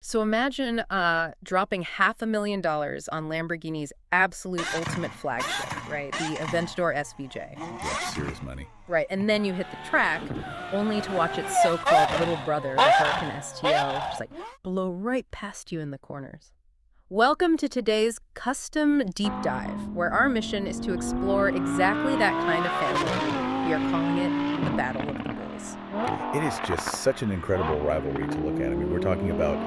So imagine dropping $500,000 on Lamborghini's absolute ultimate flagship, right? The Aventador SVJ. Yeah, serious money. Right, and then you hit the track, only to watch its so-called little brother, the Huracán STO, just like blow right past you in the corners. Welcome to today's custom deep dive, where our mission is to explore exactly that kind of family. We are calling it the Battle of the Bulls. It is just such an incredible rivalry to look at. I mean, we're talking about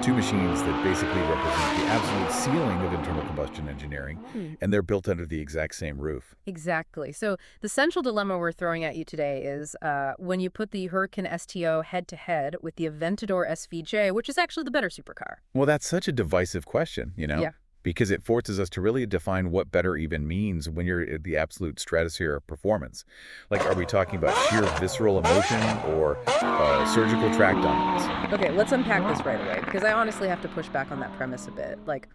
two machines that basically represent the absolute ceiling of internal combustion engineering, and they're built under the exact same roof. Exactly. So the central dilemma we're throwing at you today is when you put the Huracán STO head-to-head with the Aventador SVJ, which is actually the better supercar. Well, that's such a divisive question, Yeah. because it forces us to really define what better even means when you're at the absolute stratosphere of performance. Like, are we talking about sheer visceral emotion or surgical track dominance? Okay, let's unpack this right away, because I honestly have to push back on that premise a bit. Like,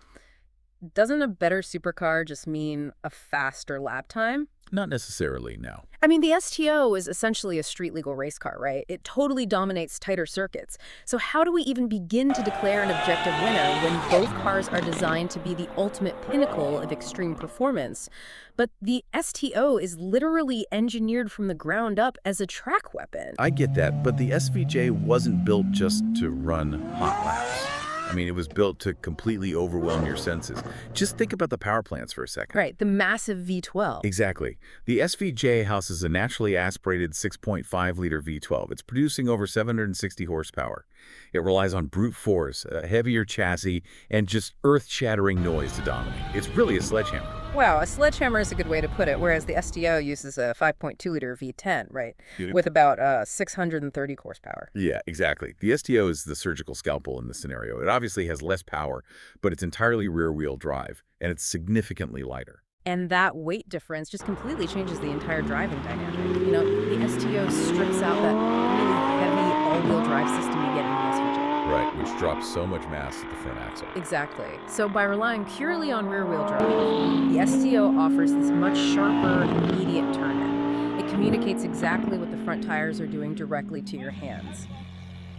doesn't a better supercar just mean a faster lap time? Not necessarily, no. I mean, the STO is essentially a street-legal race car, right? It totally dominates tighter circuits. So how do we even begin to declare an objective winner when both cars are designed to be the ultimate pinnacle of extreme performance? But the STO is literally engineered from the ground up as a track weapon. I get that, but the SVJ wasn't built just to run hot laps. I mean, it was built to completely overwhelm your senses. Just think about the power plants for a second. Right, the massive V12. Exactly. The SVJ houses a naturally aspirated 6.5-liter V12. It's producing over 760 horsepower. It relies on brute force, a heavier chassis, and just earth-shattering noise to dominate. It's really a sledgehammer. Wow, a sledgehammer is a good way to put it, whereas the STO uses a 5.2-liter V10, right, with about 630 horsepower. Yeah, exactly. The STO is the surgical scalpel in this scenario. It obviously has less power, but it's entirely rear-wheel drive, and it's significantly lighter. And that weight difference just completely changes the entire driving dynamic. You know, the STO strips out that really heavy all-wheel drive system you get in the SVJ. Right, which drops so much mass at the front axle. Exactly. So by relying purely on rear-wheel drive, the STO offers this much sharper, immediate turn-in. It communicates exactly what the front tires are doing directly to your hands.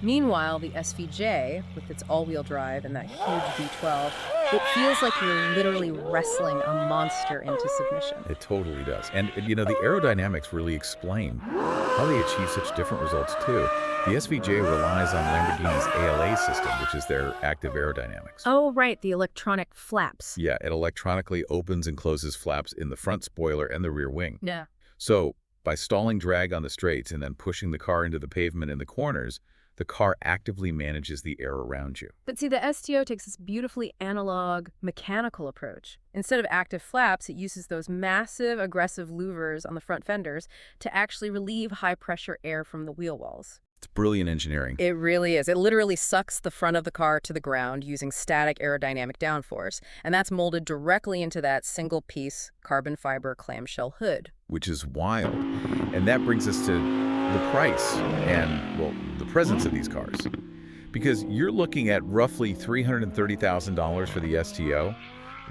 Meanwhile, the SVJ, with its all-wheel drive and that huge V12, it feels like you're literally wrestling a monster into submission. It totally does. And, you know, the aerodynamics really explain how they achieve such different results, too. The SVJ relies on Lamborghini's ALA system, which is their active aerodynamics. Oh, right, the electronic flaps. Yeah, it electronically opens and closes flaps in the front spoiler and the rear wing. Yeah. So, by stalling drag on the straights and then pushing the car into the pavement in the corners, the car actively manages the air around you. But see, the STO takes this beautifully analog, mechanical approach. Instead of active flaps, it uses those massive, aggressive louvers on the front fenders to actually relieve high-pressure air from the wheel wells. It's brilliant engineering. It really is. It literally sucks the front of the car to the ground using static aerodynamic downforce, and that's molded directly into that single-piece carbon fiber clamshell hood. Which is wild. And that brings us to the price and, well, the presence of these cars. Because you're looking at roughly $330,000 for the STO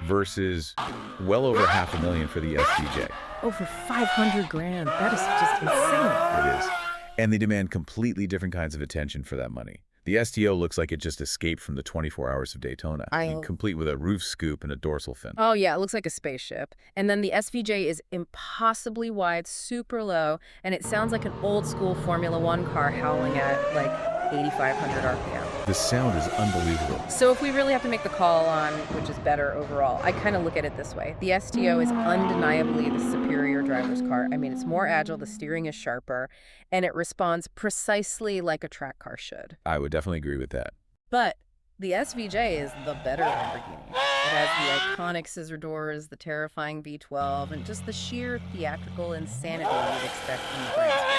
versus well over $500,000 for the SVJ. Oh, for $500,000. That is just insane. It is. And they demand completely different kinds of attention for that money. The STO looks like it just escaped from the 24 Hours of Daytona, complete with a roof scoop and a dorsal fin. Oh, yeah, it looks like a spaceship. And then the SVJ is impossibly wide, super low, and it sounds like an old-school Formula One car howling at, like, 8,500 RPM. The sound is unbelievable. So if we really have to make the call on which is better overall, I kind of look at it this way. The STO is undeniably the superior driver's car. I mean, it's more agile, the steering is sharper, and it responds precisely like a track car should. I would definitely agree with that. But the SVJ is the better Lamborghini. It has the iconic scissor doors, the terrifying V12, and just the sheer theatrical insanity you'd expect from the brand spec.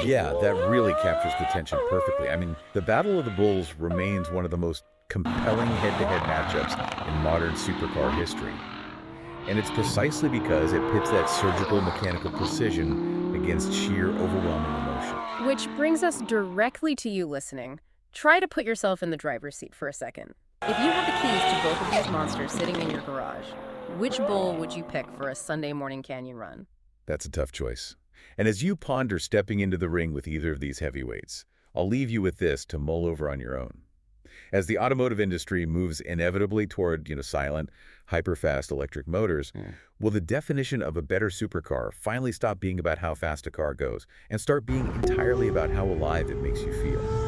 Yeah, that really captures the tension perfectly. I mean, the Battle of the Bulls remains one of the most compelling head-to-head matchups in modern supercar history. And it's precisely because it pits that surgical mechanical precision against sheer overwhelming emotion. Which brings us directly to you listening. Try to put yourself in the driver's seat for a second. If you had the keys to both of these monsters sitting in your garage, which bull would you pick for a Sunday morning canyon run? That's a tough choice. And as you ponder stepping into the ring with either of these heavyweights, I'll leave you with this to mull over on your own. As the automotive industry moves inevitably toward, silent, hyper-fast electric motors, will the definition of a better supercar finally stop being about how fast a car goes and start being entirely about how alive it makes you feel?